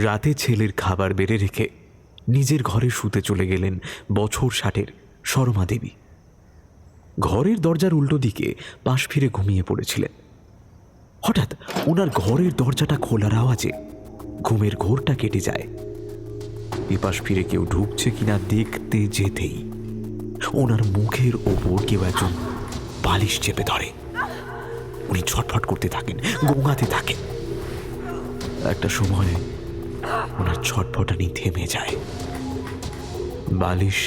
রাতে ছেলের খাবার বেড়ে রেখে নিজের ঘরে শুতে চলে গেলেন বছর 60-এর শর্মা দেবী। ঘরের দরজার উল্টো দিকে পাশ ফিরে ঘুমিয়ে পড়েছিলেন। হঠাৎ ওনার ঘরের দরজাটা খোলার আওয়াজে ঘুমের ঘোরটা কেটে যায়। এপাশ ফিরে কেউ ঢুকছে কিনা দেখতে যেতেই ওনার মুখের ওপর কেউ একজন বালিশ চেপে ধরে। উনি ছটফট করতে থাকেন, গোঙাতে থাকেন। একটা সময় ওনার ছটফটানি থেমে যায়, বালিশ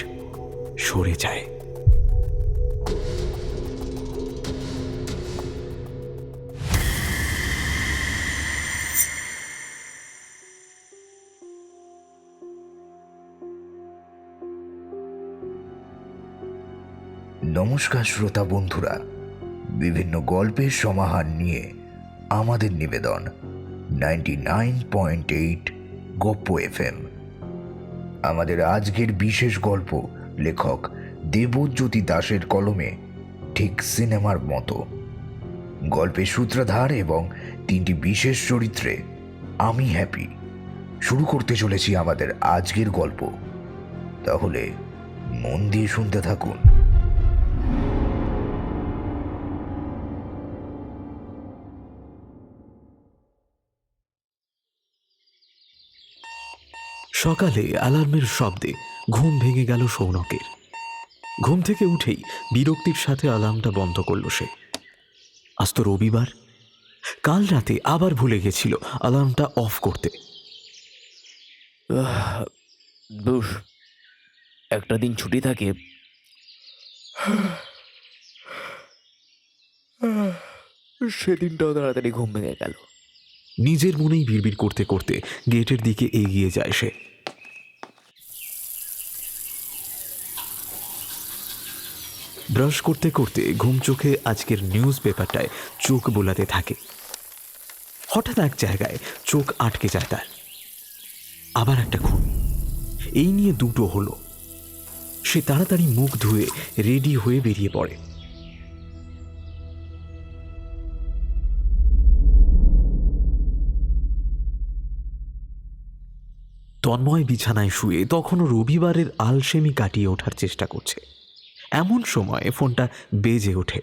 সরে যায়। নমস্কার শ্রোতা বন্ধুরা, বিভিন্ন গল্পের সমাহার নিয়ে আমাদের নিবেদন 99.8 গপ্প FM। আমাদের আজকের বিশেষ গল্প লেখক দেবজ্যোতি দাশের কলমে ঠিক সিনেমার মতো। গল্পের সূত্রধার এবং 3টি বিশেষ চরিত্রে আমি হ্যাপি। শুরু করতে চলেছি আমাদের আজকের গল্প। তাহলে মন দিয়ে শুনতে থাকুন। সকালে অ্যালার্মের শব্দে ঘুম ভেঙে গেল সৌনকের। ঘুম থেকে উঠেই বিরক্তির সাথে অ্যালার্মটা বন্ধ করল সে। আজ তো রবিবার, কাল রাতে আবার ভুলে গেছিল অ্যালার্মটা অফ করতে। একটা দিন ছুটি থাকে, সেদিনটাও তাড়াতাড়ি ঘুম ভেঙে গেল। নিজের মনেই বিড়বিড় করতে করতে গেটের দিকে এগিয়ে যায় সে। ব্রাশ করতে করতে ঘুম চোখে আজকের নিউজ পেপারটায় চোখ বোলাতে থাকে। হঠাৎ এক জায়গায় চোখ আটকে যায় তার। আবার একটা খুন, এই নিয়ে দুটো হলো। সে তাড়াতাড়ি মুখ ধুয়ে রেডি হয়ে বেরিয়ে পড়ে। তন্ময় বিছানায় শুয়ে তখনও রবিবারের আলসেমি কাটিয়ে ওঠার চেষ্টা করছে। এমন সময় ফোনটা বেজে ওঠে।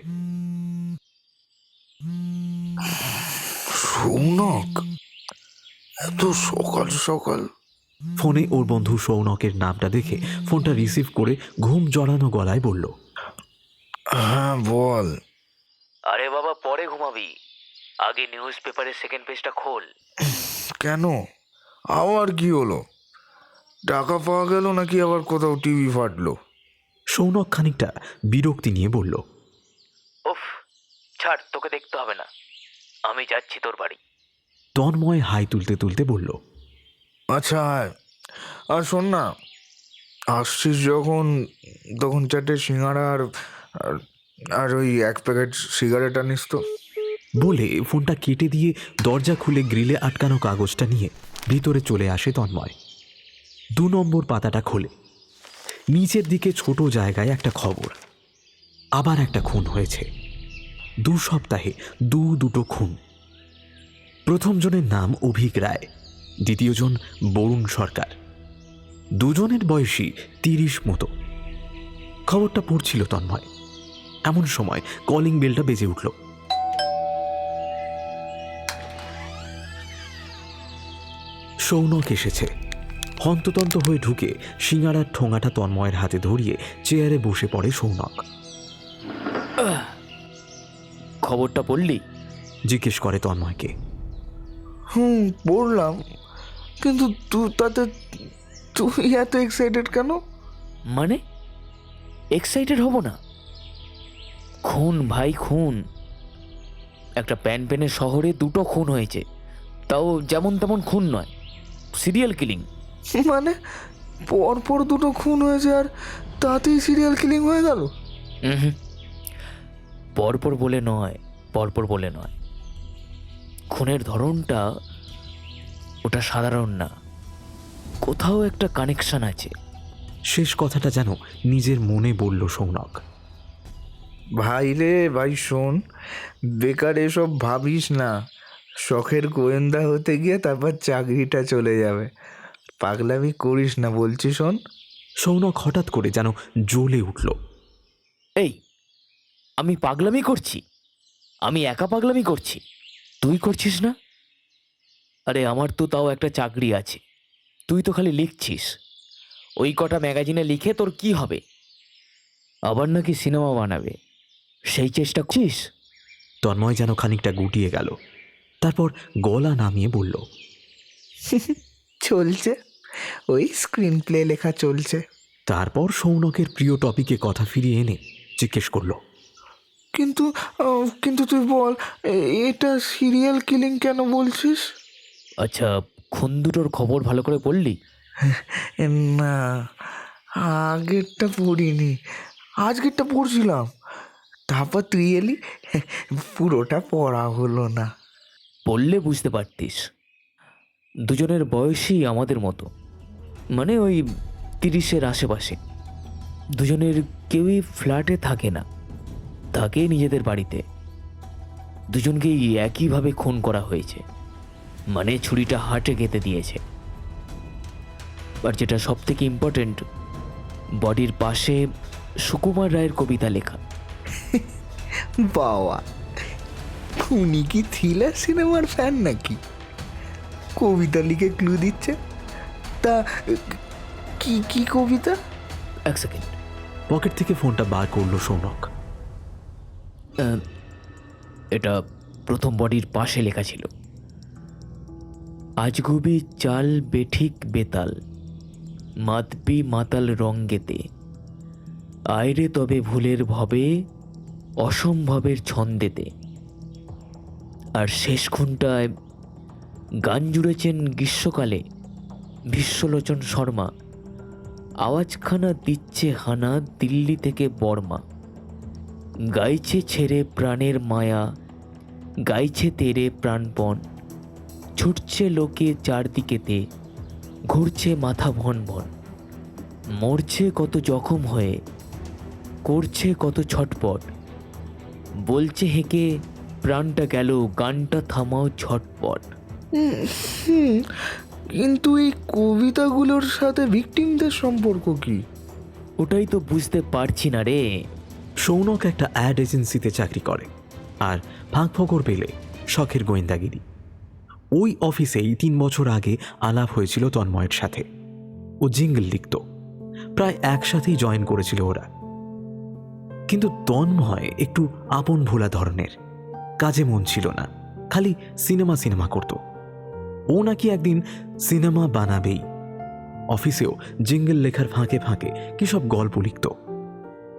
সৌনক, এত সকাল সকাল? ফোনে ওর বন্ধু সৌনকের নামটা দেখে ফোনটা রিসিভ করে ঘুম জড়ানো গলায় বলল, হ্যাঁ বল। আরে বাবা, পরে ঘুমাবি, আগে নিউজ পেপারের সেকেন্ড পেজটা খোল। কেন, আবার কি হলো? টাকা পাওয়া গেল নাকি আবার কোথাও টিভি ফাটলো? সৌনক খানিকটা বিরক্তি নিয়ে বলল, উফ, ছাড়, তোকে দেখতে হবে না, আমি যাচ্ছি তোর বাড়ি। তন্ময় হাই তুলতে তুলতে বলল, আচ্ছা আয়। আর শোন না, আসছিস যখন তখন 4টে সিঙ্গাড়া আর ওই 1 প্যাকেট সিগারেট আনিস তো। বলে ফোনটা কেটে দিয়ে দরজা খুলে গ্রিলে আটকানো কাগজটা নিয়ে ভিতরে চলে আসে তন্ময়। 2 নম্বর পাতাটা খোলে। নিচের দিকে ছোট জায়গায় একটা খবর, আবার একটা খুন হয়েছে। 2 সপ্তাহে দুটো খুন। প্রথম জনের নাম অভিক রায়, দ্বিতীয় জন বরুণ সরকার। দুজনের বয়সী 30 মতো। খবরটা পড়ছিল তন্ময়, এমন সময় কলিং বেলটা বেজে উঠল। সৌনক এসেছে। হন্ততন্ত হয়ে ঢুকে সিঙ্গাড়ার ঠোঙাটা তন্ময়ের হাতে ধরিয়ে চেয়ারে বসে পড়ে সৌনক। খবরটা পড়লি? জিজ্ঞেস করে তন্ময়কে। পড়লাম, কিন্তু তুই এত এক্সাইটেড কেন? মানে এক্সাইটেড হব না? খুন ভাই, খুন। একটা প্যানের শহরে 2টো খুন হয়েছে, তাও যেমন তেমন খুন নয়, সিরিয়াল কিলিং। মানে পরপর 2টো খুন হয়েছে আর তাতেই সিরিয়াল কিলিং হয়ে গেল? পরপর বলে নয়, খুনের ধরনটা ওটা সাধারণ না, কোথাও একটা কানেকশন আছে। শেষ কথাটা যেন নিজের মনে বলল সৌনক। ভাই রে ভাই, শোন, বেকার এসব ভাবিস না। শখের গোয়েন্দা হতে গিয়ে তারপর চাকরিটা চলে যাবে। পাগলামি করিস না বলছি, শোন। সৌনক হঠাৎ করে যেন জ্বলে উঠল। এই, আমি পাগলামি করছি? আমি একা পাগলামি করছি? তুই করছিস না? আরে আমার তো তাও একটা চাকরি আছে। তুই তো খালি লিখছিস। ওই কটা ম্যাগাজিনে লিখে তোর কি হবে? আবার নাকি সিনেমা বানাবে, সেই চেষ্টা করছিস? তন্ময় যেন খানিকটা গুটিয়ে গেল, তারপর গলা নামিয়ে বলল, চলছে, ওই স্ক্রিন প্লে লেখা চলছে। তারপর সৌনকের প্রিয় টপিকে কথা ফিরিয়ে এনে জিজ্ঞেস করল, কিন্তু কিন্তু তুই বল, এটা সিরিয়াল কিলিং কেন বলছিস? আচ্ছা, খুন দুটোর খবর ভালো করে পড়লি? না, আগেরটা পড়িনি, আজকেরটা পড়ছিলাম। তারপর তুই এলি, পুরোটা পড়া হলো না। পড়লে বুঝতে পারতিস। দুজনের বয়সই আমাদের মতো, মানে ওই 30-এর আশেপাশে। দুজনের কেউই ফ্ল্যাটে থাকে না, থাকে নিজেদের বাড়িতে। দুজনকেই একইভাবে খুন করা হয়েছে, মানে ছুরিটা হার্টে গেঁথে দিয়েছে। আর যেটা সব থেকে ইম্পর্টেন্ট, বডির পাশে সুকুমার রায়ের কবিতা লেখা। বাবা, উনি কি থ্রিলার সিনেমার ফ্যান নাকি? কবিতা লিখে ক্লু দিচ্ছে। তা কি কি কবিতা? এক সেকেন্ড। পকেট থেকে ফোনটা বার করলো সৌনক। এটা প্রথম বডির পাশে লেখা ছিল, আজগুবি চাল বেঠিক বেতাল, মাতবি মাতাল রঙ্গেতে, আয়রে তবে ভুলের ভবে, অসম্ভবের ছন্দেতে। আর শেষ খুনটায় গান জুড়েছেন গ্রীষ্মকালে বিশ্বলোচন শর্মা, আওয়াজখানা দিচ্ছে হানা দিল্লি থেকে বর্মা, গাইছে ছেড়ে প্রাণের মায়া, গাইছে তেরে প্রাণপণ, ছুটছে লোকে চারদিকেতে, ঘুরছে মাথা ভন ভন, মরছে কত জখম হয়ে, করছে কত ছটপট, বলছে হেঁকে প্রাণটা গেল, গানটা থামাও ঝটপট। কিন্তু এই কবিতাগুলোর সাথে ভিকটিমদের সম্পর্ক কি? ওটাই তো বুঝতে পারছি না রে। সৌনক একটা অ্যাড এজেন্সিতে চাকরি করে, আর ফাঁক ফকর পেলে শখের গোয়েন্দাগিরি। ওই অফিসেই 3 বছর আগে আলাপ হয়েছিল তন্ময়ের সাথে। ও জিঙ্গল লিখত, প্রায় একসাথেই জয়েন করেছিল ওরা। কিন্তু তন্ময় একটু আপন ভোলা ধরনের, কাজে মন ছিল না, খালি সিনেমা সিনেমা করত। ও নাকি একদিন সিনেমা বানাবেই। অফিসেও জিঙ্গল লেখার ফাঁকে ফাঁকে কি সব গল্প লিখত।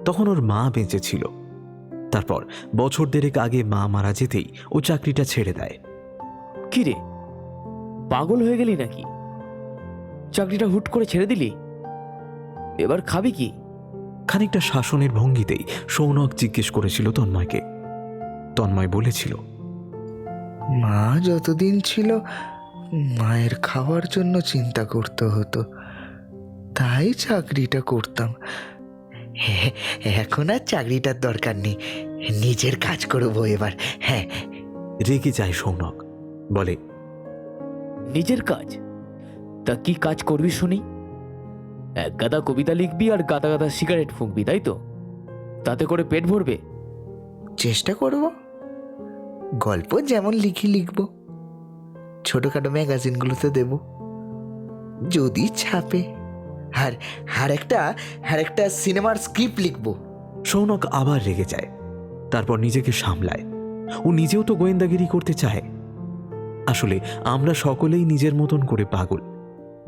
তখন ওর মা বেঁচে ছিল। তারপর বছর দেড়েক আগে মা মারা যেতেই ও চাকরিটা ছেড়ে দেয়। কি রে, পাগল হয়ে গেলি নাকি? চাকরিটা হুট করে ছেড়ে দিলি? এবার খাবি কি? খানিকটা শাসনের ভঙ্গিতেই সৌনক জিজ্ঞেস করেছিল তন্ময়কে। তন্ময় বলেছিল, মা যতদিন ছিল মায়ের খাওয়ার জন্য চিন্তা করতে হতো, তাই চাকরিটা করতাম। এখন আর চাকরিটার দরকার নেই, নিজের কাজ করবো এবার। হ্যাঁ। রেগে যায় সৌনক, বলে, নিজের কাজ? তা কি কাজ করবি শুনি? এক গাদা কবিতা লিখবি আর গাদা গাদা সিগারেট ফুঁকবি, তাই তো? তাতে করে পেট ভরবে? চেষ্টা করব, গল্প যেমন লিখবো, ছোটখাটো ম্যাগাজিনগুলোতে দেব, যদি ছাপে। আর একটা সিনেমার স্ক্রিপ্ট লিখবো। সৌনক আবার রেগে যায়, তারপর নিজেকে সামলায়। ও নিজেও তো গোয়েন্দাগিরি করতে চায়। আসলে আমরা সকলেই নিজের মতন করে পাগল।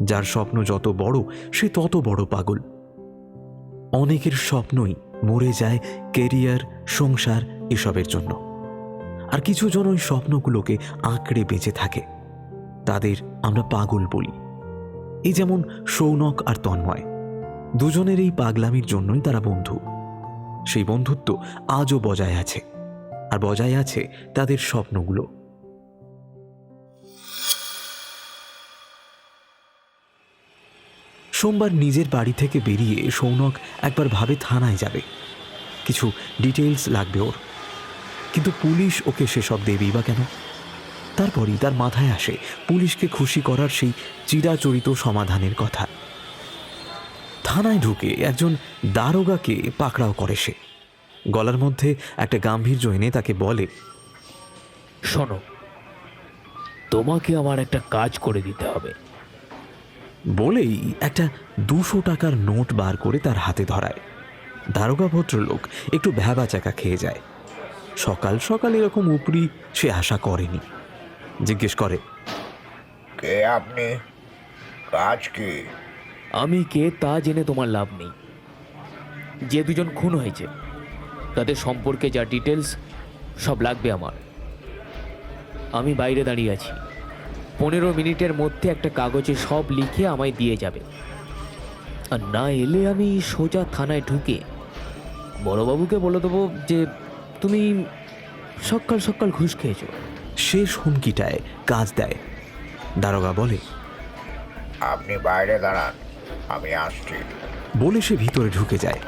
যার স্বপ্ন যত বড়, সে তত বড় পাগল। অনেকের স্বপ্নই মরে যায় ক্যারিয়ার, সংসার এসবের জন্য। আর কিছু জন ওই স্বপ্নগুলোকে আঁকড়ে বেঁচে থাকে, তাদের আমরা পাগল বলি। এই যেমন সৌনক আর তন্ময়, দুজনের এই পাগলামির জন্যই তারা বন্ধু। সেই বন্ধুত্ব আজও বজায় আছে, আর বজায় আছে তাদের স্বপ্নগুলো। সোমবার নিজের বাড়ি থেকে বেরিয়ে সৌনক একবার ভাবে থানায় যাবে, কিছু ডিটেলস লাগবে ওর। কিন্তু পুলিশ ওকে সেসব দেবেই বা কেন? তারপরই তার মাথায় আসে পুলিশকে খুশি করার সেই চিরাচরিত সমাধানের কথা। থানায় ঢুকে একজন দারোগাকে পাকড়াও করে সে। গলার মধ্যে একটা গাম্ভীর্য এনে তাকে বলে, শোনো, তোমাকে আমার একটা কাজ করে দিতে হবে। বলেই একটা 200 টাকার নোট বার করে তার হাতে ধরায়। দারোগা ভদ্রলোক একটু ভ্যাবাচাকা খেয়ে যায়। সকাল সকাল এরকম উপরি সে আশা করেনি। জিজ্ঞেস করে, কে আপনি? কাজ কি? আমি কে তা জেনে তোমার লাভ নেই। যে দুজন খুন হয়েছে তাদের সম্পর্কে যা ডিটেলস সব লাগবে আমার। আমি বাইরে দাঁড়িয়ে আছি, 15 মিনিটের মধ্যে একটা কাগজে সব লিখে আমায় দিয়ে যাবে। আর না এলে আমি সোজা থানায় ঢুকে বড়বাবুকে বলে দেবো যে তুমি সকাল সকাল ঘুষ খেয়েছো। শেষ হুমকিটায় কাজ দেয়। দারোগা বলে, আপনি বাইরে দাঁড়ান, আমি আসছি। বলে সে ভিতরে ঢুকে যায়।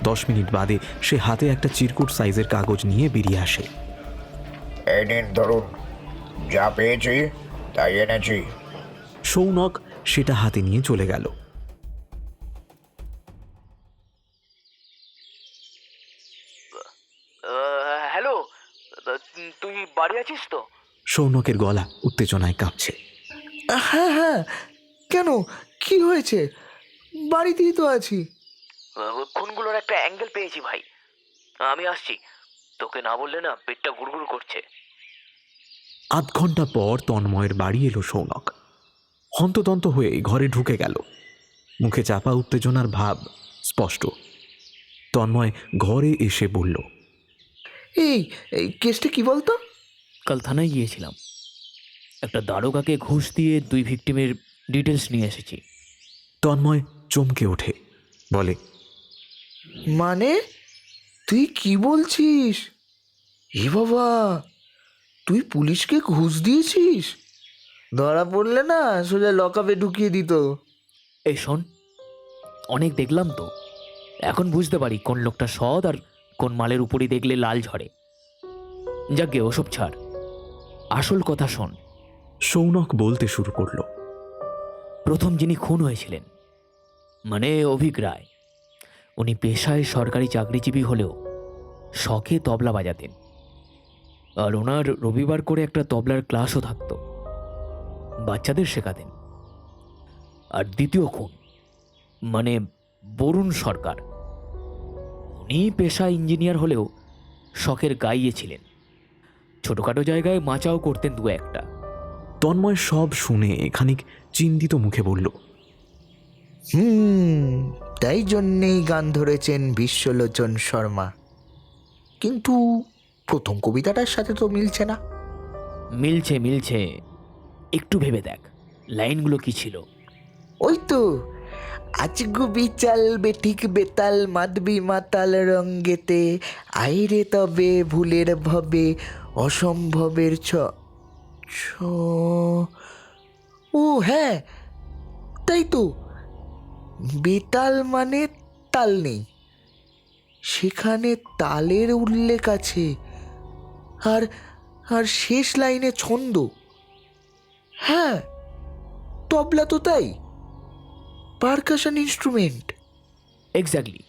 10 মিনিট বাদে সে হাতে একটা চিরকুট সাইজের কাগজ নিয়ে বেরিয়ে আসে। এই নিন ধরুন, যা পেয়েছি তাই এনেছি। সৌনক সেটা হাতে নিয়ে চলে গেল। হ্যালো, তুই বাড়ি আছিস তো? সৌনকের গলা উত্তেজনায় কাঁপছে। হ্যাঁ হ্যাঁ, কেন, কি হয়েছে? বাড়িতেই তো আছি। খুনগুলোর একটা অ্যাঙ্গেল পেয়েছি ভাই, আমি আসছি। তোকে না বললে না পেটটা গুড়গুড় করছে। আধ ঘন্টা পর তন্ময়ের বাড়ি এলো সৌনক। হন্তদন্ত হয়ে ঘরে ঢুকে গেল। মুখে চাপা উত্তেজনার ভাব স্পষ্ট। তন্ময় ঘরে এসে বলল, এই এই কেসটা কি বলতো? কাল থানায় গিয়েছিলাম, একটা দারোগাকে ঘুষ দিয়ে 2 ভিকটিমের ডিটেলস নিয়ে এসেছি। তন্ময় চমকে ওঠে, বলে, মানে তুই কি বলছিস? এ বাবা, তুই পুলিশকে ঘুষ দিয়েছিস? ধরা পড়লে না সোজা লকআপে ঢুকিয়ে দিত। এই শোন, অনেক দেখলাম তো, এখন বুঝতে পারি কোন লোকটা সৎ আর কোন মালের উপরই দেখলে লাল ঝরে। যাকে ওসব ছাড়, আসল কথা শোন। সৌনক বলতে শুরু করলো। প্রথম যিনি খুন হয়েছিলেন মানে অভিক রায়, উনি পেশায় সরকারি চাকরিজীবী হলেও শখে তবলা বাজাতেন। আর ওনার রবিবার করে একটা তবলার ক্লাসও থাকতো, বাচ্চাদের শেখাতেন। আর দ্বিতীয় খুন মানে বরুণ সরকার, উনি পেশায় ইঞ্জিনিয়ার হলেও শখের গাইয়ে ছিলেন। ছোটখাটো জায়গায় মাচাও করতেন 2-1টা। তন্ময় সব শুনে খানিক চিন্তিত মুখে বলল, তাই জন্যেই গান ধরেছেন বিশ্বলোচন শর্মা। কিন্তু প্রথম কবিতাটার সাথে তো মিলছে না। মিলছে মিলছে, একটু ভেবে দেখ লাইনগুলো কি ছিল। ওই তো, আজগু বিচাল বেঠিক বেতাল মাদবি মাতাল রঙ্গেতে আইরে তবে ভুলের ভবে অসম্ভবের ছ ছ ও হ্যাঁ, তাই তো, বেতাল মানে তাল নেই, সেখানে তালের উল্লেখ আছে। আর আর শেষ লাইনে ছন্দ। হ্যাঁ, তবলা তো তাই, পারকাশন ইনস্ট্রুমেন্ট। এক্স্যাক্টলি।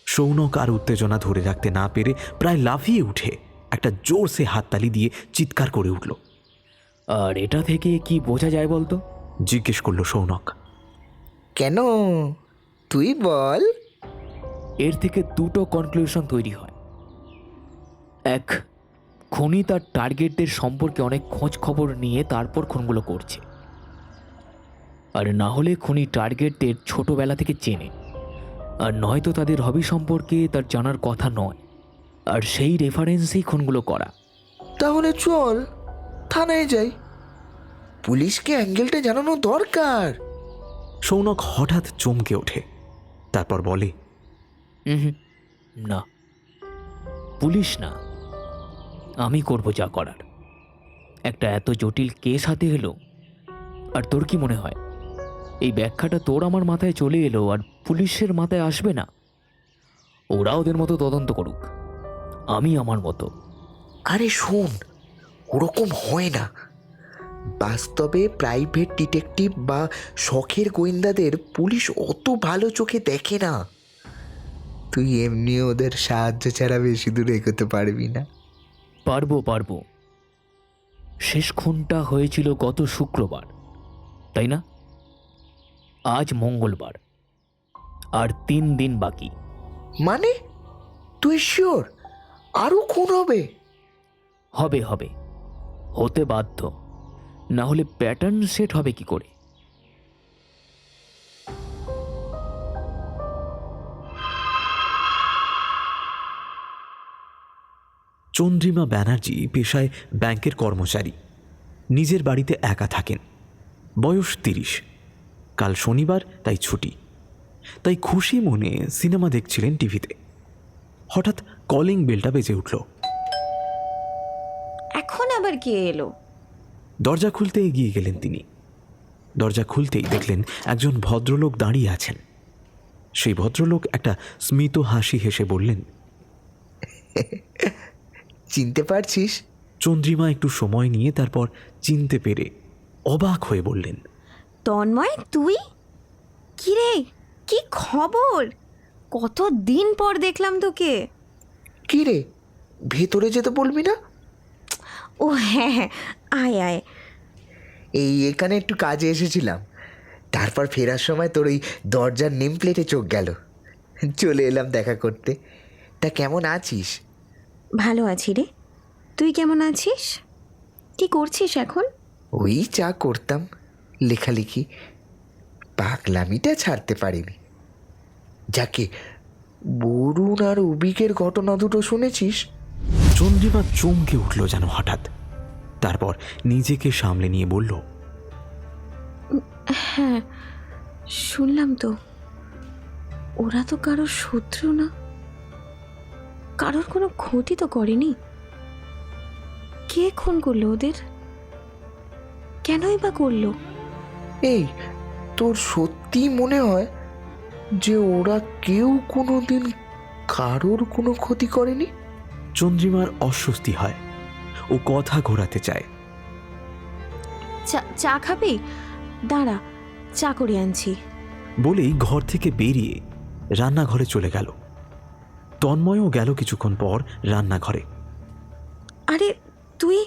সৌনক আর উত্তেজনা ধরে রাখতে না পেরে প্রায় লাফিয়ে উঠে একটা জোরসে হাততালি দিয়ে চিৎকার করে উঠল। আর এটা থেকে কি বোঝা যায় বলতো? জিজ্ঞেস করল সৌনক। কেন, তুই বল। এর থেকে 2টো কনক্লুশন তৈরি হয়। এক, খুনি তার টার্গেটদের সম্পর্কে অনেক খোঁজ খবর নিয়ে তারপর খুনগুলো করছে। আর না হলে খুনি টার্গেটদের ছোটবেলা থেকে চেনে, আর নয়তো তাদের হবি সম্পর্কে তার জানার কথা নয়, আর সেই রেফারেন্সেই খুনগুলো করা। তাহলে চল থানায় যাই, পুলিশকে অ্যাঙ্গেলটা জানানো দরকার। সৌনক হঠাৎ চমকে ওঠে, তারপর বলে, না, পুলিশ না, আমি করব যা করার। একটা এত জটিল কেস হাতে এলো, আর তোর কি মনে হয় এই ব্যাখ্যাটা তোর আমার মাথায় চলে এলো আর পুলিশের মাথায় আসবে না? ওরা ওদের মতো তদন্ত করুক, আমি আমার মতো। আরে শোন, ওরকম হয় না। বাস্তবে প্রাইভেট ডিটেকটিভ বা শখের গোয়েন্দাদের পুলিশ অত ভালো চোখে দেখে না। তুই এমনি ওদের সাহায্য ছাড়া বেশি দূর এগোতে পারবি না। পারবো পারবো। শেষ খুনটা হয়েছিল গত শুক্রবার, তাই না? আজ মঙ্গলবার, আর 3 দিন বাকি। মানে তুই শিওর আরও খুন হবে? হবে হবে, হতে বাধ্য, না হলে প্যাটার্ন সেট হবে কি করে? চন্দ্রিমা ব্যানার্জি পেশায় ব্যাংকের কর্মচারী, নিজের বাড়িতে একা থাকেন। বয়স 30, কাল শনিবার, তাই ছুটি। তাই খুশি মনে সিনেমা দেখছিলেন টিভিতে। হঠাৎ কলিং বেলটা বেজে উঠল। এখন আবার কে এলো? দরজা খুলতে এগিয়ে গেলেন তিনি। দরজা খুলতেই দেখলেন একজন ভদ্রলোক দাঁড়িয়ে আছেন। সেই ভদ্রলোক একটা স্মিত হাসি হেসে বললেন, চিনতে পারছিস? চন্দ্রিমা একটু সময় নিয়ে তারপর চিনতে পেরে অবাক হয়ে বললেন, তন্ময়, তুই? কি রে, কি খবর? কত দিন পর দেখলাম তোকে। কি রে, ভেতরে যেতে বলবি না? ও হ্যাঁ হ্যাঁ, আয় আয়। এখানে একটু কাজে এসেছিলাম, তারপর ফেরার সময় তোর ওই দরজার নেম প্লেটে চোখ গেল, চলে এলাম দেখা করতে। তা কেমন আছিস? ভালো আছি রে, তুই কেমন আছিস? কি করছিস এখন? ওই চা করতাম, লেখালেখি, পাগলামিটা ছাড়তে পারিনি। যাকে বরুণ আর অবিকের ঘটনা দুটো শুনেছিস? চন্দ্রিমা চমকে উঠল যেন হঠাৎ। তারপর নিজেকে সামলে নিয়ে বলল, হ্যাঁ শুনলাম তো। ওরা তো কারোর শত্রু না, কারোর কোনো ক্ষতি তো করেনি। কে খুন করলো ওদের? কেনই বা করলো? এই, তোর সত্যি মনে হয় যে ওরা কেউ কোনোদিন কারোর কোনো ক্ষতি করেনি? চন্দ্রিমার অস্বস্তি হয়। ও কথা ঘোরাতে চায়। চা খাবি? দাঁড়া, চা করে আনছি। বলেই ঘর থেকে বেরিয়ে রান্নাঘরে চলে গেল। তন্ময়ও গেল কিছুক্ষণ পর রান্নাঘরে। আরে তুই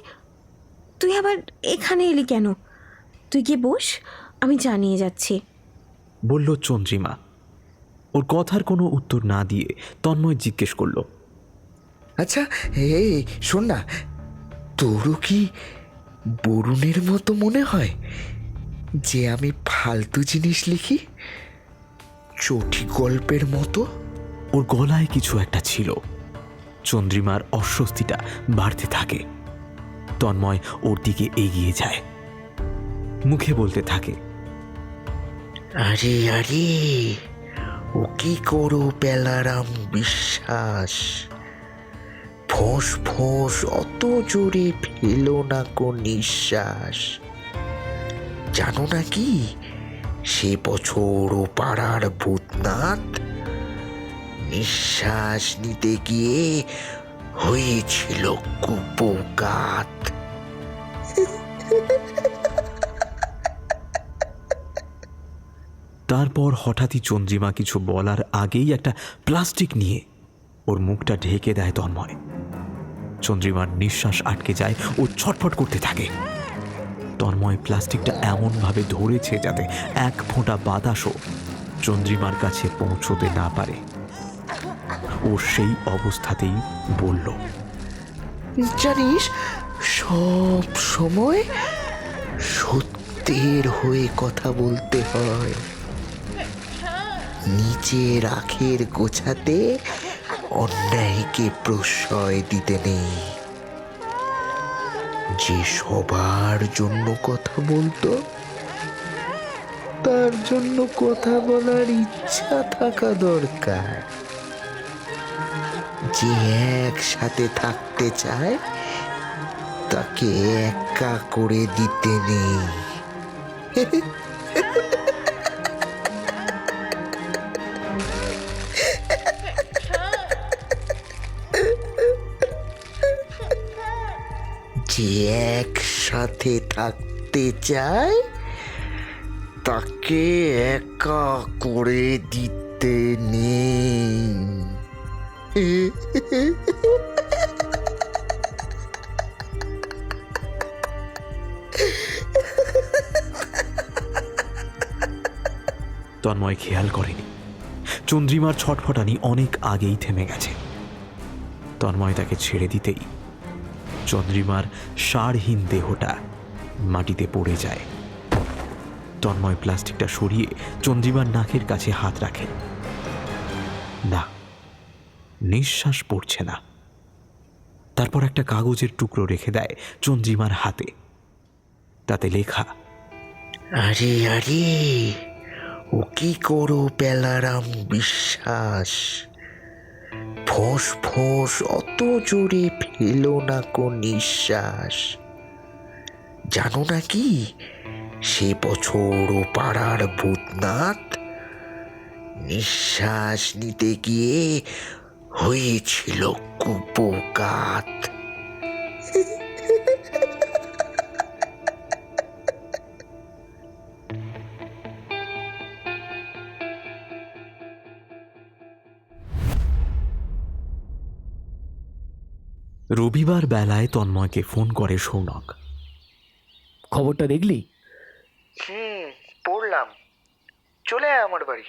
তুই আবার এখানে এলি কেন? তুই গিয়ে বস, আমি চা নিয়ে যাচ্ছি, বলল চন্দ্রিমা। ওর কথার কোনো উত্তর না দিয়ে তন্ময় জিজ্ঞেস করল, আচ্ছা এই শোন না, তোরও কি বরুণের মতো মনে হয় যে আমি ফালতু জিনিস লিখি, চটি গল্পের মতো? ওর গলায় কিছু একটা ছিল। চন্দ্রিমার অস্বস্তিটা বাড়তে থাকে। তন্ময় ওর দিকে এগিয়ে যায়, মুখে বলতে থাকে, আরে আরে, ও কি করো পেলারাম বিশ্বাস, ফোঁস ফোঁস অত জোরে ফেলো না কো নিঃশ্বাস। জানো না কি, সে বছর ও পাড়ার ভূতনাথ নিঃশ্বাস নিতে গিয়ে হয়েছিল কুপোকাত। তারপর হঠাৎই চন্দ্রিমা কিছু বলার আগেই একটা প্লাস্টিক নিয়ে ওর মুখটা ঢেকে দেয় তন্ময়। চন্দ্রিমার নিঃশ্বাস আটকে যায়, ও ছটফট করতে থাকে। তন্ময় প্লাস্টিকটা এমনভাবে ধরেছে যাতে এক ফোঁটা বাতাসও চন্দ্রিমার কাছে পৌঁছতে না পারে। ও সেই অবস্থাতেই বলল, জানিস, সব সময় সত্যের হয়ে কথা বলতে হয়, নিজের আখের গোছাতে অন্যায়কে প্রশ্রয় দিতে নেই। যে সবার জন্য কথা বলতো, তার জন্য কথা বলার ইচ্ছা থাকা দরকার। যে একসাথে থাকতে চায় তাকে একা করে দিতে নেই। যে একসাথে থাকতে করতে চায় তাকে একা করে দিতে নেই। তন্ময় খেয়াল করেনি চন্দ্রিমার ছটফটানি অনেক আগেই থেমে গেছে। তন্ময় তাকে ছেড়ে দিতেই চন্দ্রিমার সারহীন দেহটা মাটিতে পড়ে যায়। তন্ময় প্লাস্টিকটা সরিয়ে চন্দ্রিমার নাকের কাছে হাত রাখে। না, নিঃশ্বাস পড়ছে না। তারপর একটা কাগজের টুকরো রেখে দেয় চন্দ্রিমার হাতে। তাতে লেখা, আরে আরে, ও কি করো বেলারাম বিশ্বাস, ফোঁস ফোঁস অত জোরে ফেলো না কো নিঃশ্বাস। জানো না কি, সে বছর ও পাড়ার ভূতনাথ নিঃশ্বাস নিতে গিয়ে হয়েছিল কুপোকাত। রবিবার বেলায় তন্ময়কে ফোন করে সৌনক। খবরটা দেখলি? পড়লাম। চলে আয় আমার বাড়ি।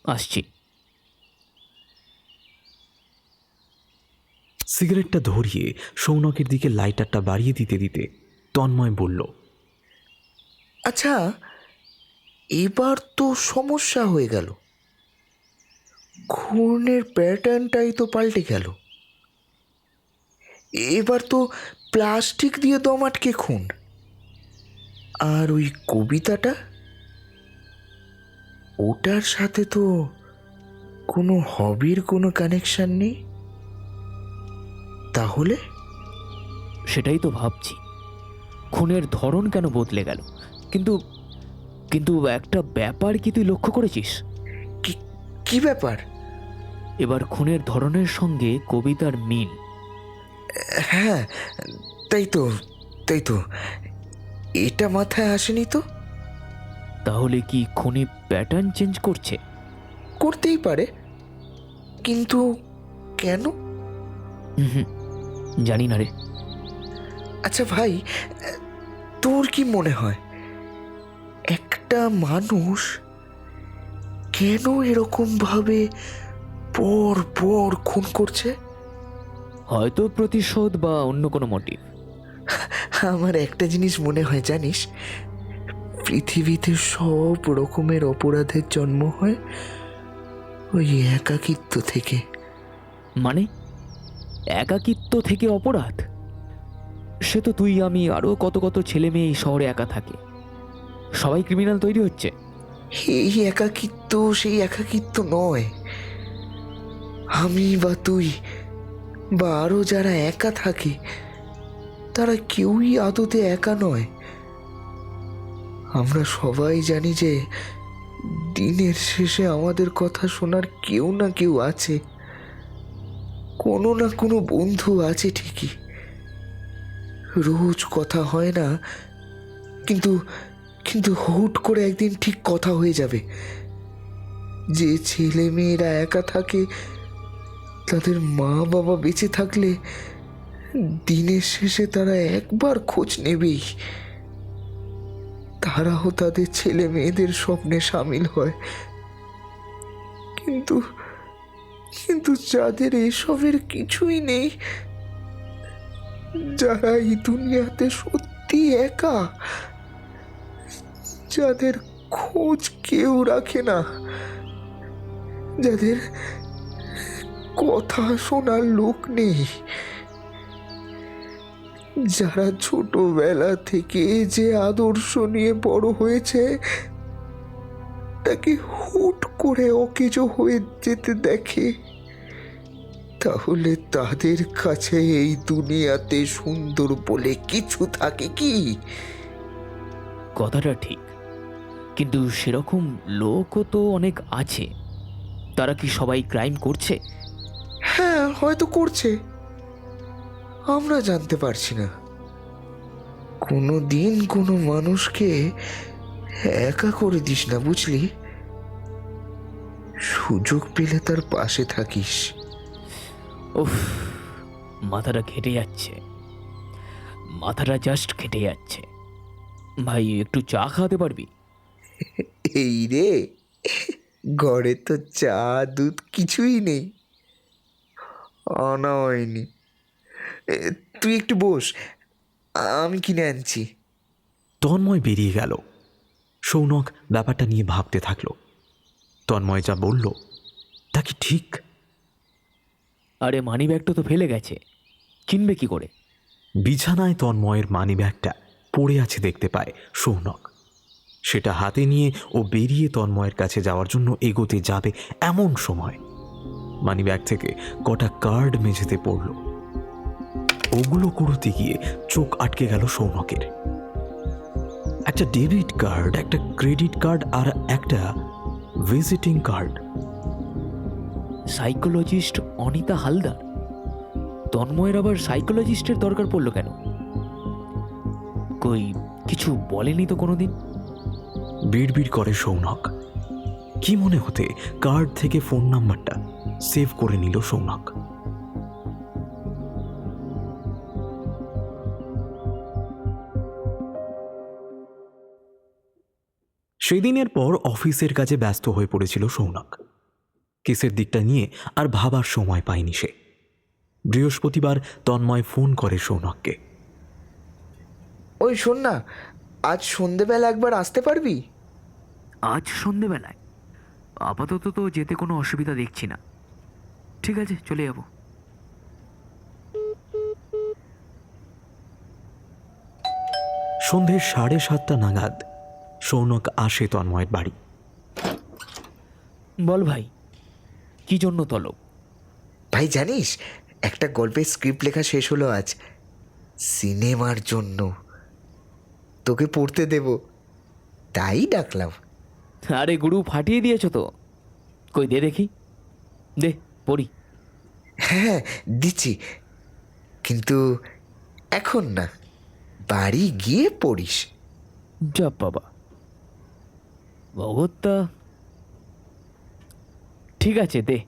আসছি। সিগারেটটা ধরিয়ে সৌনকের দিকে লাইটারটা বাড়িয়ে দিতে দিতে তন্ময় বলল, আচ্ছা, এবার তো সমস্যা হয়ে গেল। খুনের প্যাটার্নটাই তো পাল্টে গেল। এবার তো প্লাস্টিক দিয়ে দম আটকে খুন। আর ওই কবিতাটা, ওটার সাথে তো কোনো হবির কোনো কানেকশন নেই। তাহলে সেটাই তো ভাবছি, খুনের ধরন কেন বদলে গেল। কিন্তু কিন্তু একটা ব্যাপার কি তুই লক্ষ্য করেছিস? কি ব্যাপার? এবার খুনের ধরনের সঙ্গে কবিতার মিল। হ্যাঁ, তাই তো, এটা মাথায় আসেনি তো। তাহলে কি খুনি প্যাটার্ন চেঞ্জ করছে? করতেই পারে, কিন্তু কেন? জানি না রে। আচ্ছা ভাই, তোর কি মনে হয় একটা মানুষ কেন এরকম ভাবে পর পর খুন করছে? হয়তো প্রতিশোধ বা অন্য কোনো মোটিভ। আমার একটা জিনিস মনে হয় জানিস, পৃথিবীতে সব রকমের অপরাধের জন্ম হয় ওই একাকিত্ব থেকে। মানে একাকিত্ব থেকে অপরাধ? সে তো তুই, আমি, আরো কত কত ছেলে মেয়ে এই শহরে একা থাকে, সবাই ক্রিমিনাল তৈরি হচ্ছে। এই একাকিত্ব সেই একাকিত্ব নয়। আমি বা তুই বা আরো যারা একা থাকে, তারা কেউই আদতে একা নয়। আমরা সবাই জানি যে দিনের শেষে আমাদের কথা শোনার কেউ না কেউ আছে, কোনো না কোনো বন্ধু আছে ঠিকই। রোজ কথা হয় না, কিন্তু কিন্তু হুট করে একদিন ঠিক কথা হয়ে যাবে। যে ছেলে মেয়েরা একা থাকে, তাদের মা বাবা বেঁচে থাকলে দিনের শেষে তারা একবার খোঁজ নেবেই। তারাও তাদের ছেলে মেয়েদের স্বপ্নে সামিল হয়। কিন্তু কিন্তু যাদের এসবের কিছুই নেই, যারা এই দুনিয়াতে সত্যি একা, যাদের খোঁজ কেউ রাখে না, যাদের কথা শোনার লোক নেই, যারা ছোটবেলা থেকে যে আদর্শ নিয়ে বড় হয়েছে তাকে হুট করে অকেজো হয়ে যেতে দেখে, তাহলে তাদের কাছে এই দুনিয়াতে সুন্দর বলে কিছু থাকে কি? কথাটা ঠিক, কিন্তু সেরকম লোকও তো অনেক আছে। তারা কি সবাই ক্রাইম করছে? হ্যাঁ, হয়তো করছে, আমরা জানতে পারছি না। কোনো দিন কোনো মানুষকে একা করে দিস না, বুঝলি? সুযোগ পেলে তার পাশে থাকিস। উফ, মাথাটা ঘেটে যাচ্ছে, মাথাটা জাস্ট ঘেটে যাচ্ছে। ভাই একটু চা খাওয়াতে পারবি? এই রে, ঘরে তো চা দুধ কিছুই নেই, আনা হয়নি। তুই একটু বস, আমি কিনে আনছি। তন্ময় বেরিয়ে গেল। সৌনক ব্যাপারটা নিয়ে ভাবতে থাকল। তন্ময় যা বলল তা কি ঠিক? আরে মানি ব্যাগটা তো ফেলে গেছে, কিনবে কি করে? বিছানায় তন্ময়ের মানিব্যাগটা পড়ে আছে দেখতে পায় সৌনক। সেটা হাতে নিয়ে ও বেরিয়ে তন্ময়ের কাছে যাওয়ার জন্য এগোতে যাবে এমন সময় মানিব্যাগ থেকে কটা কার্ড মেঝেতে পড়ল। ওগুলো কুড়োতে গিয়ে চোখ আটকে গেল সৌনকের। একটা ডেবিট কার্ড, একটা ক্রেডিট কার্ড আর একটা visiting card. Psychologist Anita Haldar? তন্ময়ের আবার সাইকোলজিস্টের দরকার পড়লো কেন? কই কিছু বলেনি তো কোনোদিন। বিড়বিড় করে সৌনক। কি মনে হতে কার্ড থেকে ফোন নাম্বারটা সেভ করে নিল সৌনক। সেদিনের পর অফিসের কাজে ব্যস্ত হয়ে পড়েছিল সৌনক। কেসের দিকটা নিয়ে আর ভাবার সময় পায়নি সে। বৃহস্পতিবার তন্ময় ফোন করে সৌনককে। ওই শোন না, আজ সন্ধেবেলা একবার আসতে পারবি? আজ সন্ধেবেলায়? আপাতত তো যেতে কোনো অসুবিধা দেখছি না। ঠিক আছে, চলে যাব। সন্ধে 7:30 নাগাদ সৌনক আসে তন্ময়ের বাড়ি। বল ভাই, কি জন্য তলব? ভাই জানিস, একটা গল্পের স্ক্রিপ্ট লেখা শেষ হলো আজ, সিনেমার জন্য। তোকে পড়তে দেব, তাই ডাকলাম। আরে গুরু, ফাটিয়ে দিয়েছ তো। কই দে দেখি, দে পড়ি। হ্যাঁ দিচ্ছি, কিন্তু এখন না, বাড়ি গিয়ে পড়িস। যা বাবা, ভগত্তা। ঠিক আছে, দে।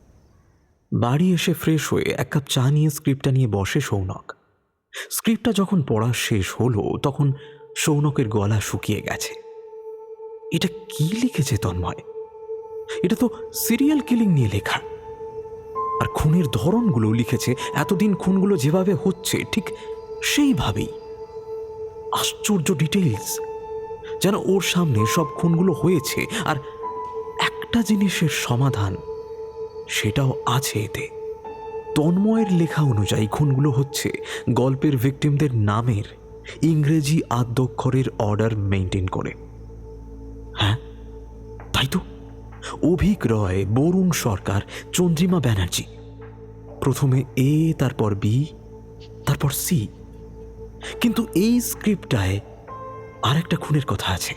বাড়ি এসে ফ্রেশ হয়ে এক কাপ চা নিয়ে স্ক্রিপ্টটা নিয়ে বসে সৌনক। স্ক্রিপ্টটা যখন পড়া শেষ হলো তখন সৌনকের গলা শুকিয়ে গেছে। এটা কি লিখেছে তন্ময়? এটা তো সিরিয়াল কিলিং নিয়ে লেখা। আর খুনের ধরনগুলো লিখেছে এতদিন খুনগুলো যেভাবে হচ্ছে ঠিক সেইভাবেই। আশ্চর্য ডিটেইলস, যেন ওর সামনে সব খুনগুলো হয়েছে আর একটা জিনিসের সমাধান সেটাও আছে এতে। তন্ময়ের লেখা অনুযায়ী খুনগুলো হচ্ছে গল্পের ভিকটিমদের নামের ইংরেজি আদ্যক্ষরের অর্ডার মেনটেন করে। হ্যাঁ তাই তো, অভিক রয়, বরুণ সরকার, চন্দ্রিমা ব্যানার্জি। প্রথমে এ, তারপর বি, তারপর সি। কিন্তু এই স্ক্রিপ্টটায় আর একটা খুনের কথা আছে।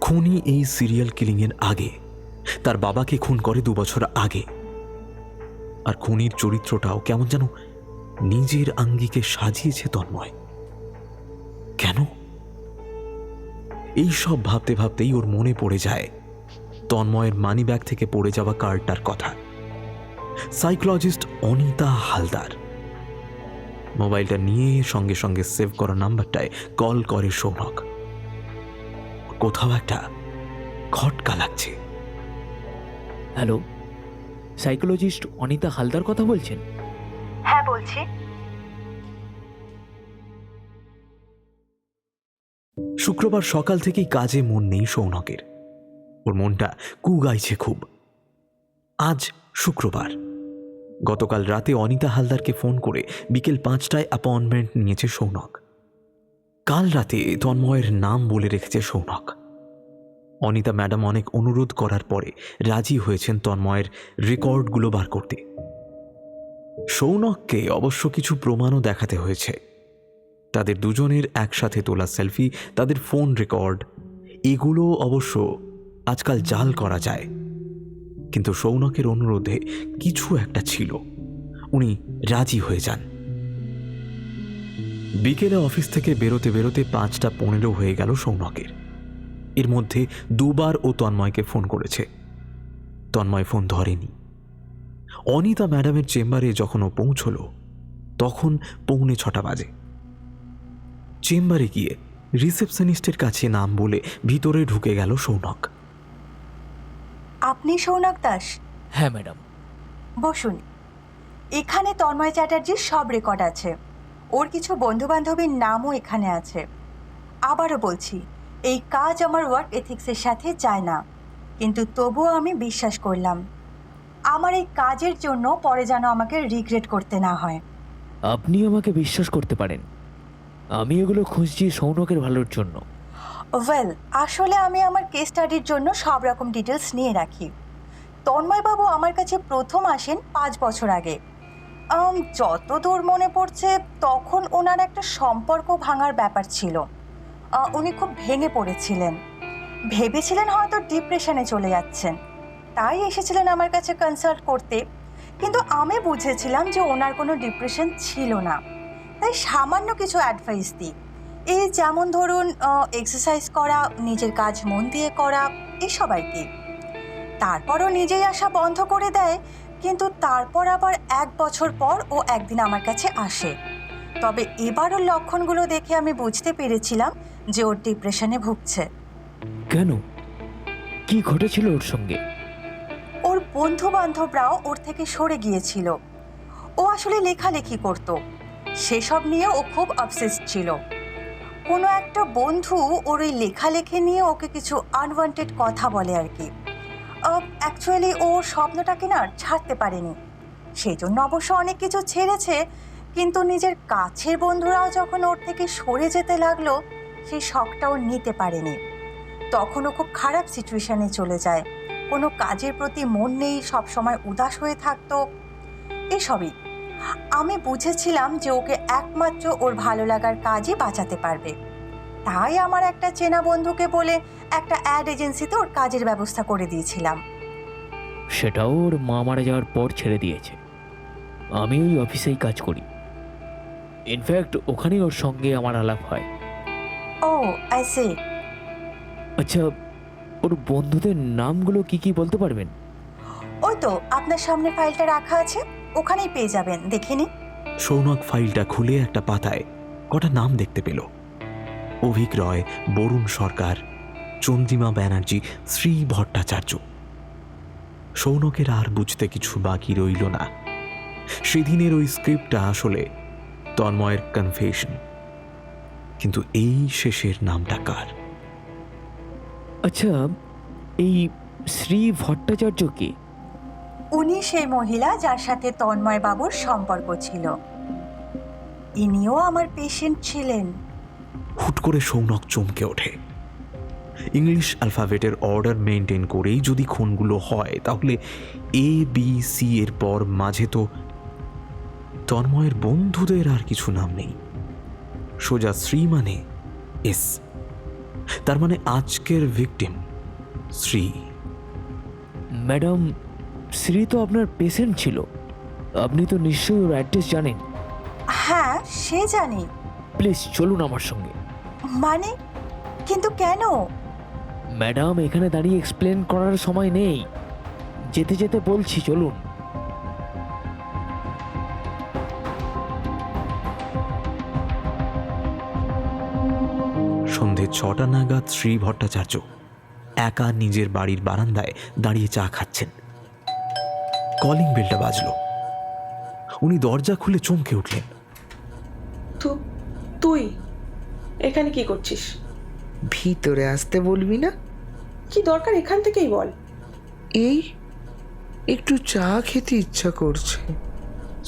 খুনি এই সিরিয়াল কিলিংয়ের আগে তার বাবাকে খুন করে 2 বছর আগে। আর খুনির চরিত্রটাও কেমন যেন নিজের আঙ্গিকে সাজিয়েছে তন্ময়। কেন? এই সব ভাবতে ভাবতেই ওর মনে পড়ে যায় তন্ময়ের মানিব্যাগ থেকে পড়ে যাওয়া কার্ডটার কথা। সাইকোলজিস্ট অনিতা হালদার। মোবাইলটা নিয়ে সঙ্গে সঙ্গে সেভ করা নাম্বারটায় কল করে সৌনক। কোথাও একটা খটকা লাগছে। হ্যালো, সাইকোলজিস্ট অনিতা হালদার কথা বলছেন? হ্যাঁ বলছি। শুক্রবার সকাল থেকেই কাজে মন নেই সৌনকের। ওর মনটা কুগাইছে খুব। আজ শুক্রবার। গতকাল রাতে অনিতা হালদারকে ফোন করে বিকেল 5টায় অ্যাপয়েন্টমেন্ট নিয়েছে সৌনক। কাল রাতে তন্ময়ের নাম বলে রেখেছে সৌনক। অনিতা ম্যাডাম অনেক অনুরোধ করার পরে রাজি হয়েছেন তন্ময়ের রেকর্ডগুলো বার করতে। সৌনককে অবশ্য কিছু প্রমাণও দেখাতে হয়েছে। তাদের দুজনের একসাথে তোলা সেলফি, তাদের ফোন রেকর্ড, এগুলো অবশ্য আজকাল জাল করা যায়। কিন্তু সৌনকের অনুরোধে কিছু একটা ছিল, উনি রাজি হয়ে যান। বিকেলে অফিস থেকে বেরোতে বেরোতে 5:15 হয়ে গেল সৌনকের। এর মধ্যে দুবার ও তন্ময়কে ফোন করেছে। তন্ময় ফোন ধরেনি। অনিতা ম্যাডামের চেম্বারে যখন ও পৌঁছল তখন 6:45 বাজে। চেম্বারে গিয়ে রিসেপশনিস্টের কাছে নাম বলে ভিতরে ঢুকে গেল সৌনক। আপনি সৌনক দাস? হ্যাঁ ম্যাডাম। বসুন। এখানে তন্ময় চ্যাটার্জির সব রেকর্ড আছে, ওর কিছু বন্ধুবান্ধবীর নামও এখানে আছে। আবারও বলছি, এই কাজ আমার ওয়ার্ক এথিক্সের সাথে যায় না, কিন্তু তবুও আমি বিশ্বাস করলাম। আমার এই কাজের জন্য পরে যেন আমাকে রিগ্রেট করতে না হয়। আপনি আমাকে বিশ্বাস করতে পারেন, আমি এগুলো খুঁজছি সৌনকের ভালোর জন্য। ওয়েল, আসলে আমি আমার কেস স্টাডির জন্য সব রকম ডিটেলস নিয়ে রাখি। তন্ময়বাবু আমার কাছে প্রথম আসেন 5 বছর আগে। যতদূর মনে পড়ছে তখন ওনার একটা সম্পর্ক ভাঙার ব্যাপার ছিল। উনি খুব ভেঙে পড়েছিলেন, ভেবেছিলেন হয়তো ডিপ্রেশনে চলে যাচ্ছেন, তাই এসেছিলেন আমার কাছে কনসাল্ট করতে। কিন্তু আমি বুঝেছিলাম যে ওনার কোনো ডিপ্রেশন ছিল না, তাই সামান্য কিছু অ্যাডভাইস দিই। এই যেমন ধরুন এক্সারসাইজ করা, নিজের কাজ মন দিয়ে করা, এসব আর কি। তারপরও নিজেই আসা বন্ধ করে দেয়, কিন্তু তারপর আবার 1 বছর পর ও একদিন আমার কাছে আসে। তবে এবারও লক্ষণগুলো দেখে আমি বুঝতে পেরেছিলাম যে ওর ডিপ্রেশনে ভুগছে। কেন, কি ঘটেছিল ওর সঙ্গে? ওর বন্ধু বান্ধবরাও ওর থেকে সরে গিয়েছিল। ও আসলে লেখালেখি করত, সেসব নিয়ে ও খুব অবসেসড ছিল। কোনো একটা বন্ধু ওর ওই লেখালেখি নিয়ে ওকে কিছু আনওয়ান্টেড কথা বলে আর কি। অ্যাকচুয়ালি ও স্বপ্নটাকে না ছাড়তে পারেনি, সেই জন্য অবশ্য অনেক কিছু ছেড়েছে, কিন্তু নিজের কাছের বন্ধুরাও যখন ওর থেকে সরে যেতে লাগলো সেই শখটাও নিতে পারেনি। তখন ও খুব খারাপ সিচুয়েশনে চলে যায়, কোনো কাজের প্রতি মন নেই, সবসময় উদাস হয়ে থাকতো। এসবই আমি বুঝেছিলাম যে ওকে একমাত্র ওর ভালো লাগার কাজই বাঁচাতে পারবে। তাই আমার একটা চেনা বন্ধুকে বলে একটা অ্যাড এজেন্সিতে ওর কাজের ব্যবস্থা করে দিয়েছিলাম। সেটাও ওর মা মারা যাওয়ার পর ছেড়ে দিয়েছে। আমি ওই অফিসেই কাজ করি, ইনফ্যাক্ট ওখানেই ওর সঙ্গে আমার আলাপ হয়। ও আই সি। আচ্ছা, ওর বন্ধুদের নামগুলো কি কি বলতে পারবেন? ওই তো আপনার সামনে ফাইলটা রাখা আছে, ওখানেই পেয়ে যাবেন, দেখে নিন। সৌনক ফাইলটা খুলে একটা পাতায় কটা নাম দেখতে পেল। অভিক রয়, বরুণ সরকার, চন্দ্রিমা ব্যানার্জি, শ্রী ভট্টাচার্য। সৌনকের আর বুঝতে কিছু বাকি রইল না। সেদিনের ওই স্ক্রিপ্টটা আসলে তন্ময়ের কনফেশন, কিন্তু এই শেষের নামটা কার? আচ্ছা, এই শ্রী ভট্টাচার্য কে? উনি সেই মহিলা যার সাথে তন্ময় বাবুর সম্পর্ক ছিল। ইনিও আমার পেশেন্ট ছিলেন। হুট করে সৌনক চমকে ওঠে। ইংলিশ অ্যালফাবেটের অর্ডার মেনটেন করেই যদি খুনগুলো হয় তাহলে ABC এর পর মাঝে তো তন্ময়ের বন্ধুদের আর কিছু নাম নেই। সোজা শ্রী মানে S, তার মানে আজকের ভিকটিম শ্রী। ম্যাডাম, শ্রী তো আপনার পেশেন্ট ছিল, আপনি তো নিশ্চয়ই ওর অ্যাড্রেস জানেন। হ্যাঁ, সে জানি। প্লিজ চলুন আমার সঙ্গে। মানে, কিন্তু কেন? ম্যাডাম, এখানে দাঁড়িয়ে এক্সপ্লেন করার সময় নেই, যেতে যেতে বলছি, চলুন। সন্ধে 6টা নাগাদ শ্রী ভট্টাচার্য একা নিজের বাড়ির বারান্দায় দাঁড়িয়ে চা খাচ্ছেন। কলিং বেলটা বাজল। উনি দরজা খুলে চমকে উঠলেন। তুই এখানে কি করছিস? ভিতরে আসতে বলবি না? কি দরকার এখান থেকেই বল। এই একটু চা খেতে ইচ্ছা করছে।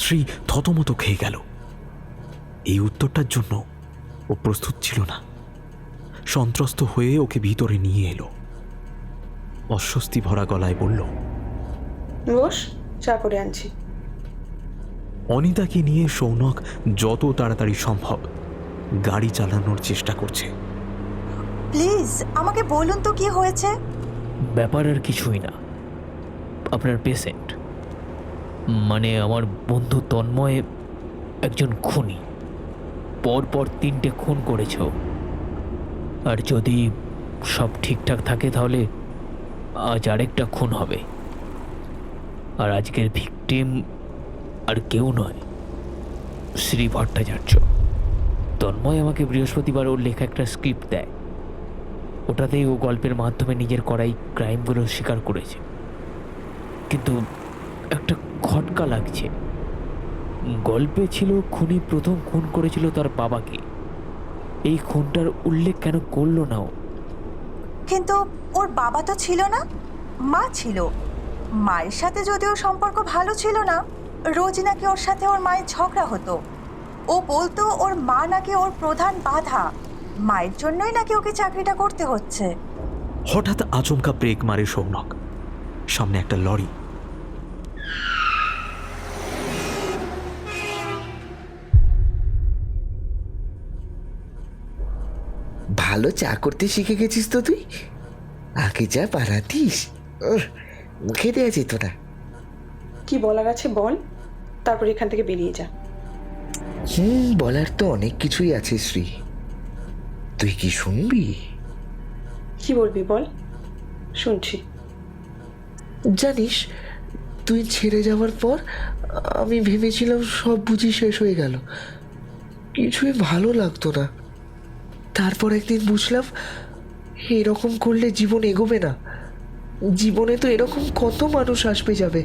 শ্রী থতমত খেয়ে গেল। এই উত্তরটার জন্য ও প্রস্তুত ছিল না। সন্ত্রস্ত হয়ে ওকে ভিতরে নিয়ে এলো। অস্বস্তি ভরা গলায় বলল, বস, চা করে আনছি। অনিতাকে নিয়ে সৌনক যত তাড়াতাড়ি সম্ভব গাড়ি চালানোর চেষ্টা করছে। প্লিজ আমাকে বলুন তো কি হয়েছে। ব্যাপার আর কিছুই না, আপনার পেশেন্ট মানে আমার বন্ধু তন্ময় একজন খুনি, পরপর 3টে খুন করেছো। আর যদি সব ঠিকঠাক থাকে তাহলে আজ আরেকটা খুন হবে। আর আজকের ভিকটিম আর কেউ নয়, শ্রী ভট্টাচার্য। তন্ময় আমাকে বৃহস্পতিবার ওর লেখা একটা স্ক্রিপ্ট দেয়। ওটাতেই ও গল্পের মাধ্যমে নিজের করাই ক্রাইমগুলো স্বীকার করেছে। কিন্তু একটা খটকা লাগছে। গল্পে ছিল খুনি প্রথম খুন করেছিল তার বাবাকে। এই খুনটার উল্লেখ কেন করলো না ও? কিন্তু ওর বাবা তো ছিল না, মা ছিল। মায়ের সাথে যদিও সম্পর্ক ভালো ছিল না, রোজ নাকি ওর সাথে ওর মায়ের ঝগড়া হতো। ও বলতো ওর মা নাকি ওর প্রধান বাধা, মায়ের জন্যই নাকি ওকে চাকরিটা করতে হচ্ছে। হঠাৎ আচমকা ব্রেক মারে সৌনক। সামনে একটা লরি। ভালো চা করতে শিখে গেছিস তো তুই। আগে যা বানাতিস, মুখে দেওয়া যেত না। কি বলার আছে বল, তারপর এখান থেকে বেরিয়ে যা। বলার তো অনেক কিছুই আছে শ্রী, তুই কি শুনবি? কি বলবি বল, শুনছি। জানিস, তুই ছেড়ে যাওয়ার পর আমি ভেবেছিলাম সব বুঝি শেষ হয়ে গেল, কিছুই ভালো লাগতো না। তারপর একদিন বুঝলাম এরকম করলে জীবন এগোবে না। জীবনে তো এরকম কত মানুষ আসবে যাবে,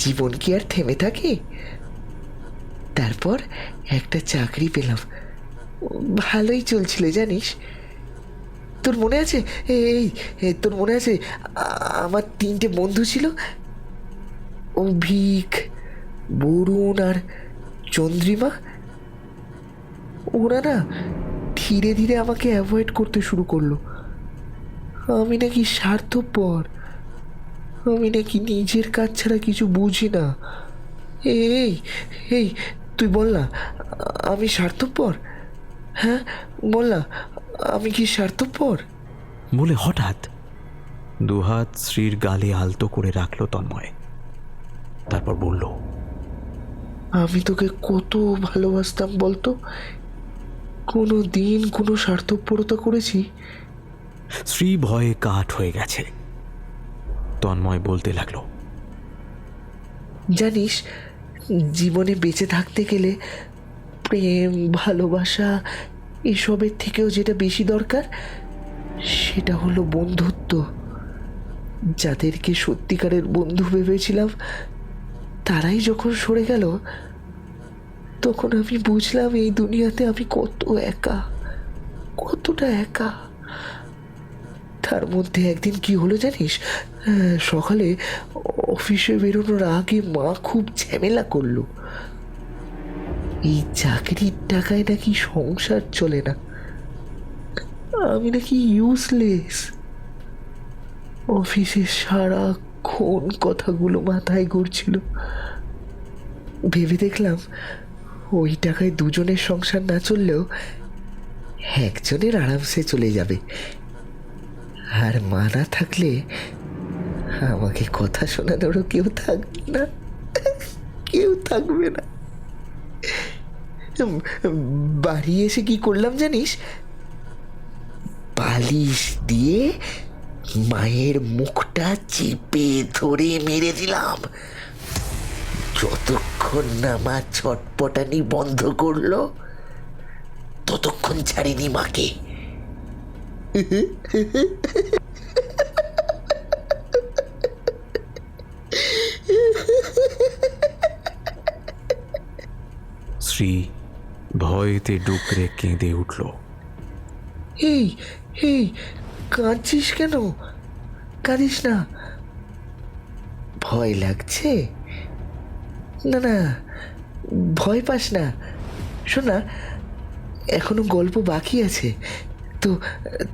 জীবন কি আর থেমে থাকে? তারপর একটা চাকরি পেলাম, ভালোই চলছিল জানিস। তোর মনে আছে তোর মনে আছে আমার 3টে বন্ধু ছিল, অভিক, বরুণ আর চন্দ্রিমা। ওরা না ধীরে ধীরে আমাকে অ্যাভয়েড করতে শুরু করলো। আমি নাকি স্বার্থপর, আমি নাকি নিজের কাজ ছাড়া কিছু বুঝি না। এই এই তুই বল না, আমি স্বার্থপর? হ্যাঁ বল না, আমি কি স্বার্থপর? বলে হঠাৎ দুহাত শ্রীর গালে আলতো করে রাখল তন্ময়। তারপর বলল, আমি তোকে কত ভালোবাসতাম বলতো, কোনো দিন কোনো স্বার্থপরতা করেছি? শ্রী ভয়ে কাঠ হয়ে গেছে। তন্ময় বলতে লাগলো, জানিস, জীবনে বেঁচে থাকতে গেলে প্রেম, ভালোবাসা এসবের থেকেও যেটা বেশি দরকার সেটা হলো বন্ধুত্ব। যাদেরকে সত্যিকারের বন্ধু ভেবেছিলাম তারাই যখন সরে গেল, তখন আমি বুঝলাম এই দুনিয়াতে আমি কত একা, কতটা একা। তার মধ্যে একদিন কি হলো জানিস, সকালে অফিসে বেরোনোর আগে মা খুব ঝামেলা করলো। এই চাকরির টাকায় নাকি সংসার চলে না, আমি নাকি ইউজলেস। অফিসে সারাক্ষণ কথাগুলো মাথায় ঘুরছিল। ভেবে দেখলাম ওই টাকায় দুজনের সংসার না চললেও একজনের আরামসে চলে যাবে, আর মা না থাকলে আমাকে কথা শোনানোরও কেউ থাকবে না, কেউ থাকবে না। বাড়ি এসে কি করলাম জানিস, বালিশ দিয়ে মায়ের মুখটা চেপে ধরে মেরে দিলাম। যতক্ষণ না মা ছটপটানি বন্ধ করলো ততক্ষণ ছাড়িনি মাকে। শ্রী ভয়েতে ডুকরে কেঁদে উঠল। এই এই কাঁদছিস কেন? কাঁদিস না। ভয় লাগছে? না না, ভয় পাস না। শোনা, এখনো গল্প বাকি আছে। তো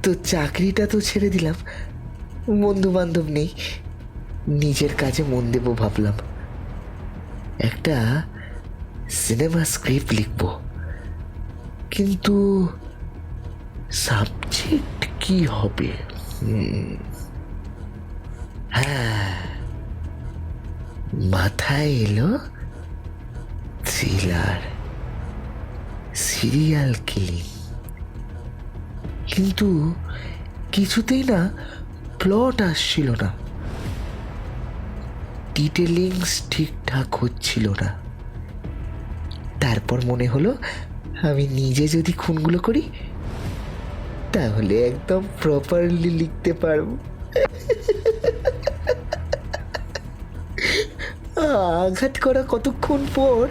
তো চাকরিটা তো ছেড়ে দিলাম, বন্ধু বান্ধব নেই, নিজের কাজে মন দেব ভাবলাম। একটা সিনেমা স্ক্রিপ্ট লিখব, কিন্তু সাবজেক্ট কি হবে? হ্যাঁ, মাথায় এলো থ্রিলার। সিরিয়াল কিলিং, কিন্তু কিছুতেই না প্লট আসছিল না, ডিটেলিংস ঠিকঠাক হচ্ছিল না। তারপর মনে হলো আমি নিজে যদি খুনগুলো করি তাহলে একদম প্রপারলি লিখতে পারবো। আঘাত করা কতক্ষণ পর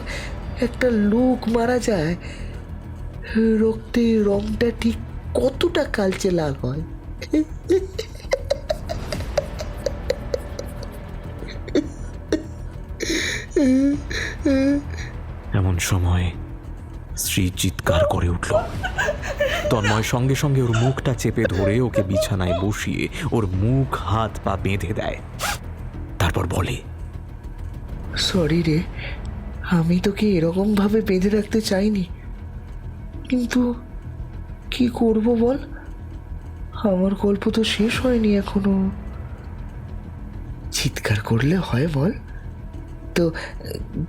একটা লোক মারা যায়, রক্তের রংটা ঠিক কতটা কালচে লাল হয়। এমন সময় স্ত্রী চিৎকার করে উঠল। তন্ময় সঙ্গে সঙ্গে ওর মুখটা চেপে ধরে ওকে বিছানায় বসিয়ে ওর মুখ হাত পা বেঁধে দেয়। তারপর বলে, সরি রে, আমি তোকে এরকম ভাবে বেঁধে রাখতে চাইনি, কিন্তু কি করব বল, আমার গল্প তো শেষ হয়নি এখনো। চিৎকার করলে হয় বল? তো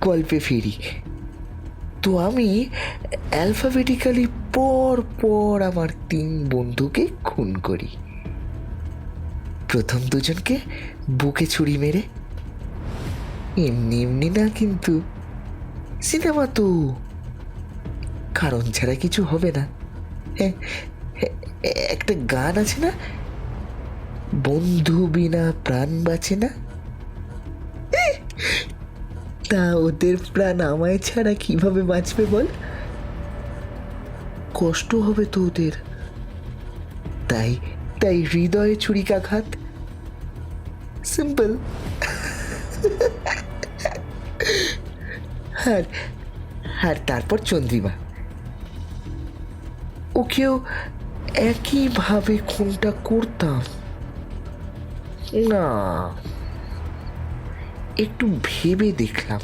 গল্পে ফিরি। তো আমি অ্যালফাবেটিক্যালি পর পর আমার 3 বন্ধুকে খুন করি। প্রথম দুজনকে বুকে ছুরি মেরে, এমনি এমনি না কিন্তু, সিনেমা তো, কারণ ছাড়া কিছু হবে না। হ্যাঁ, একটা গান আছে না, বন্ধু বিনা প্রাণ বাঁচে না, তা ওদের প্রাণ আমায় ছাড়া কিভাবে বাঁচবে বল? কষ্ট হবে তো ওদের, তাই তাই হৃদয়ে ছুরিকাঘাত, সিম্পল। আর তারপর চন্দ্রিমা, ওকেও একইভাবে খুনটা করতাম না, একটু ভেবে দেখলাম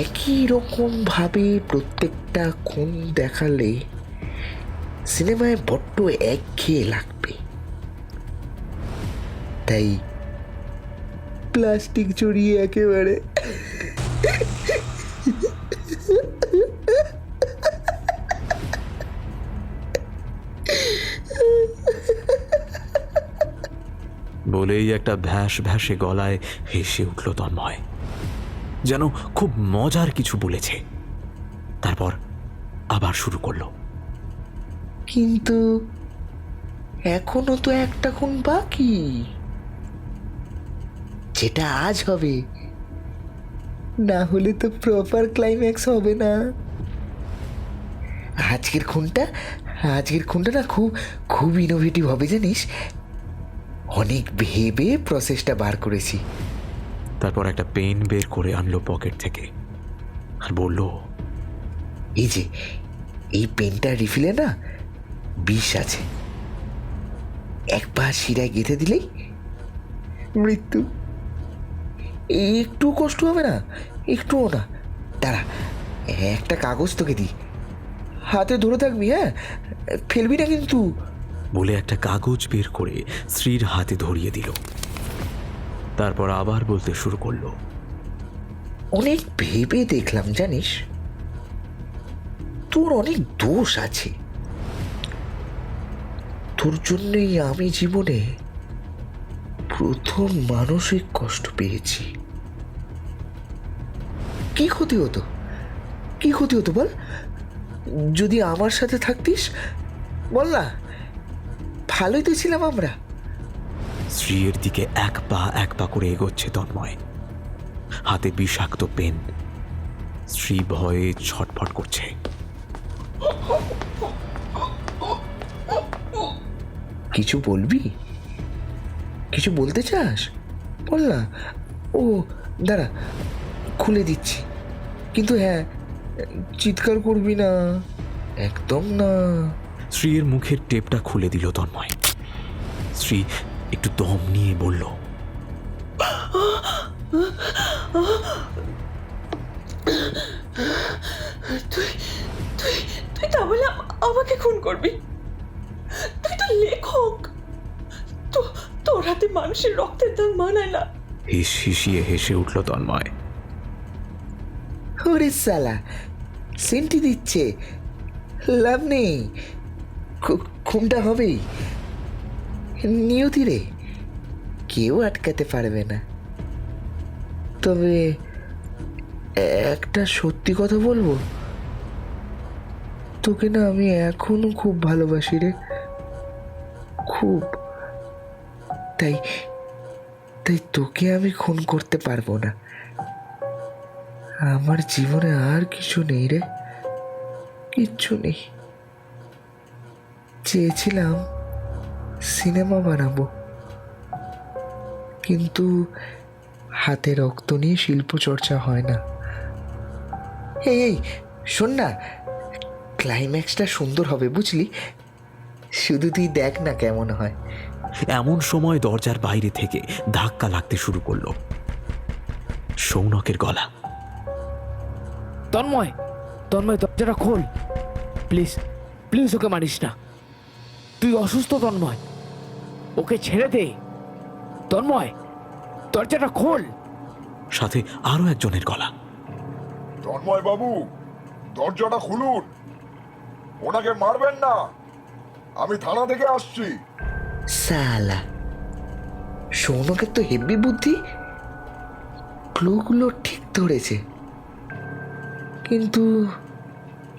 একই রকম ভাবে প্রত্যেকটা খুন দেখালে সিনেমায় বড্ড একঘেয়ে লাগবে, তাই প্লাস্টিক জড়িয়ে একেবারে বলেই একটা ভ্যাস ভ্যাসে গলায় হেসে উঠল তন্ময়, যেন খুব মজার কিছু বলেছে। তারপর আবার শুরু করলো, কিন্তু এখনো তো একটা খুন বাকি, যেটা আজ হবে, না হলে তো প্রপার ক্লাইম্যাক্স হবে না। আজকের খুনটা না খুব খুব ইনোভেটিভ হবে জানিস, অনেক ভেবে প্রসেসটা বার করেছি। তারপর একটা পেন বের করে আনলো পকেট থেকে আর বলল, এই যে এই পেনটা রিফিলে না বিষ আছে, একবার শিরায় গেঁথে দিলেই মৃত্যু। একটু কষ্ট হবে না, একটুও না। দাঁড়া, একটা কাগজ তোকে দিই, হাতে ধরে থাকবি, হ্যাঁ, ফেলবি না কিন্তু। বলে একটা কাগজ বের করে স্ত্রীর হাতে ধরিয়ে দিল। তারপর আবার বলতে শুরু করলো, অনেক ভেবে দেখলাম জানিস, তোর অনেক দোষ আছে, তোর জন্যই আমি জীবনে প্রথম মানসিক কষ্ট পেয়েছি। কি ক্ষতি হতো বল, যদি আমার সাথে থাকতিস? বল না, ভালোই তো ছিলাম আমরা। স্ত্রীর দিকে এক পা করে এগোচ্ছে তন্ময়, হাতে বিষাক্ত পেন। স্ত্রী ভয়ে ছটফট করছে। কিছু বলবি? কিছু বলতে চাস? বল না। ও দাঁড়া, খুলে দিচ্ছি, কিন্তু হ্যাঁ, চিৎকার করবি না, একদম না। স্ত্রীর মুখের টেপটা খুলে দিল তন্ময়। স্ত্রী একটু দম নিয়ে বলল, তুই তুই তুই তাহলে আমাকে খুন করবি? তুই তো লেখক, তো তোর হাতে মানুষের রক্তের দাগ মানায় না। হিসিয়ে হেসে উঠল তন্ময়। ওরে সালা, সেন্টি দিচ্ছে, লাভ নেই, খুনটা হবেই। নিয়তি রে, কেউ আটকাতে পারবে না। তবে একটা সত্যি কথা বলবো, তোকে না আমি এখনো খুব ভালোবাসি রে, খুব। তাই তাই তোকে আমি খুন করতে পারবো না। আমার জীবনে আর কিছু নেই রে, কিচ্ছু নেই। চেয়েছিলাম সিনেমা বানাবো, কিন্তু হাতে রক্ত নিয়ে শিল্প চর্চা হয় না। এই এই শোন না, ক্লাইম্যাক্সটা সুন্দর হবে বুঝলি, শুধু তুই দেখ না কেমন হয়। এমন সময় দরজার বাইরে থেকে ধাক্কা লাগতে শুরু করলো। সৌনকের গলা। তন্ময়, তন্ময় দরজাটা খোল প্লিজ, প্লিজ। ওকে মারিস না, তুই অসুস্থ তন্ময়, ওকে ছেড়ে দে। তন্ময়, দরজাটা খোল। সাথে আরো একজনের গলা। তন্ময় বাবু, দরজাটা খুলুন, ওনাকে মারবেন না, আমি থানা থেকে আসছি। সালা, সৌনকের তো হেব্বি বুদ্ধি, ক্লুগুলো ঠিক ধরেছে, কিন্তু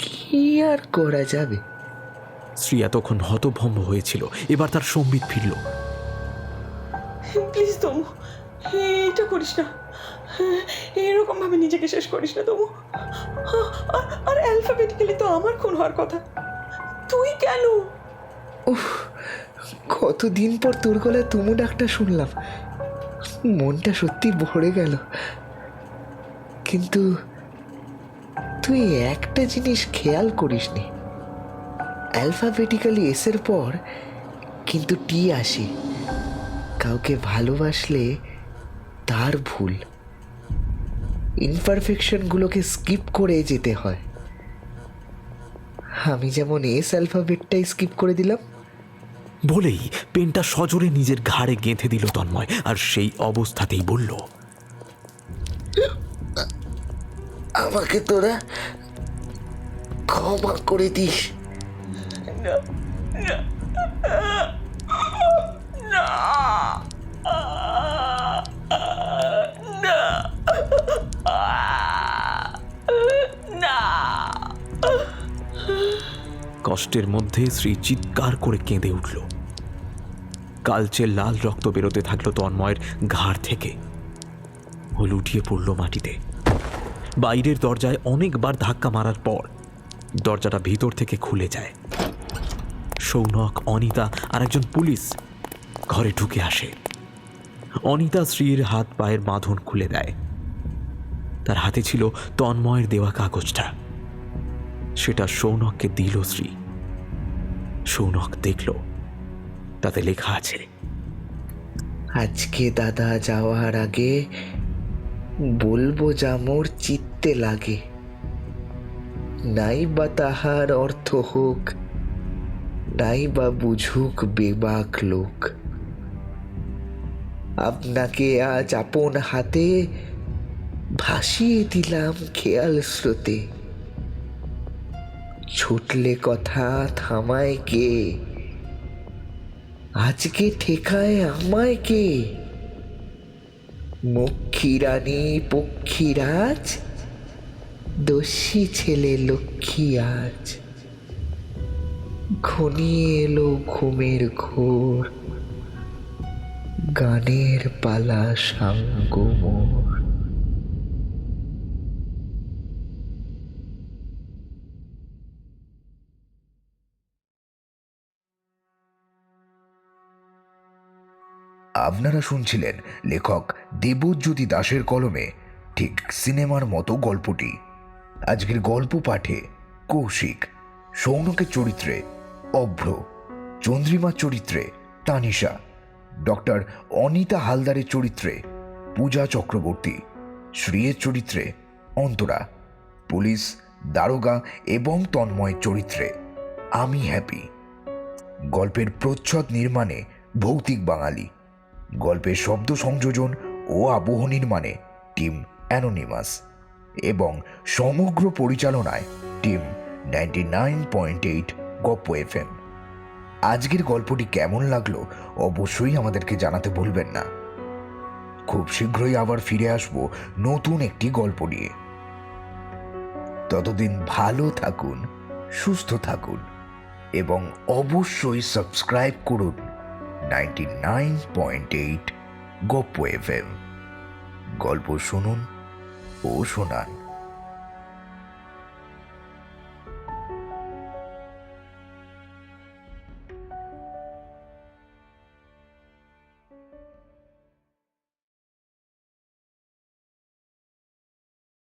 কি আর করা যাবে। স্ত্রী এতক্ষণ হতভম্ব হয়েছিল, এবার তার সম্বিত ফিরল। প্লিজ তমু, এটা করিস না, এরকম ভাবে নিজেকে শেষ করিস না তমু। আর অ্যালফাবেটিক্যালি তো আমার খুন হওয়ার কথা, তুই কেন? উফ, কতদিন পর তোর গলায় তুমু ডাকটা শুনলাম, মনটা সত্যি ভরে গেল। কিন্তু তুই একটা জিনিস খেয়াল করিসনি, অ্যালফাবেটিক্যালি এসের পর কিন্তু টি আসে। কাউকে ভালোবাসলে তার ভুল, ইনপারফেকশনগুলোকে স্কিপ করে যেতে হয়। আমি যেমন এস অ্যালফাবেটটাই স্কিপ করে দিলাম। বলেই পেনটা সজোরে নিজের ঘাড়ে গেঁথে দিল তন্ময়, আর সেই অবস্থাতেই বলল, আমাকে তোরা ক্ষমা করে দিস। কষ্টের মধ্যে শ্রী চিৎকার করে কেঁদে উঠল। কালচে লাল রক্ত বেরোতে থাকলো তন্ময়ের ঘাড় থেকে। ও লুটিয়ে পড়ল মাটিতে। বাইরের দরজায় অনেকবার ধাক্কা মারার পর দরজাটা ভিতর থেকে খুলে যায়। সৌনক, অনিতা আর একজন পুলিশ ঘরে ঢুকে আসে। অনিতা শ্রীর হাত পায়ের বাঁধন খুলে দেয়। তার হাতে ছিল তন্ময়ের দেওয়া কাগজটা। সেটা সৌনককে দিল শ্রী। সৌনক দেখল, তাতে লেখা আছে, আজকে দাদা যাওয়ার আগে বলবো যা মোর চিত্তে লাগে, নাই বা তাহার অর্থ হোক, নাই বা বুঝুক বেবাক লোক। আপনাকে আজ আপন হাতে ভাসিয়ে দিলাম খেয়াল স্রোতে। ছুটলে কথা থামায় কে, আজকে ঠেকায় আমায় কে? মক্ষী রানী পক্ষীরাজ, দস্যি ছেলে লক্ষ্মী আজ। ঘনিয়ে এলো ঘুমের ঘোর, গানের পালা সাঙ্গ মোর। আপনারা শুনছিলেন লেখক দেবজ্যোতি দাশের কলমে ঠিক সিনেমার মতো গল্পটি। আজকের গল্প পাঠে কৌশিক, সৌনকের চরিত্রে অভ্র, চন্দ্রিমার চরিত্রে তানিশা, ডক্টর অনিতা হালদারের চরিত্রে পূজা চক্রবর্তী, শ্রীয়ের চরিত্রে অন্তরা, পুলিশ, দারোগা এবং তন্ময়ের চরিত্রে আমি হ্যাপি। গল্পের প্রচ্ছদ নির্মাণে ভৌতিক বাঙালি, গল্পের শব্দ সংযোজন ও আবহ নির্মাণে টিম অ্যানোনিমাস এবং সমগ্র পরিচালনায় টিম 99.8 গপ্প এফএম। আজকের গল্পটি কেমন লাগলো অবশ্যই আমাদেরকে জানাতে ভুলবেন না। খুব শীঘ্রই আবার ফিরে আসব নতুন একটি গল্প নিয়ে। ততদিন ভালো থাকুন, সুস্থ থাকুন এবং অবশ্যই সাবস্ক্রাইব করুন 99.8 গপ্প এফএম। গল্প শুনুন ও শোনান।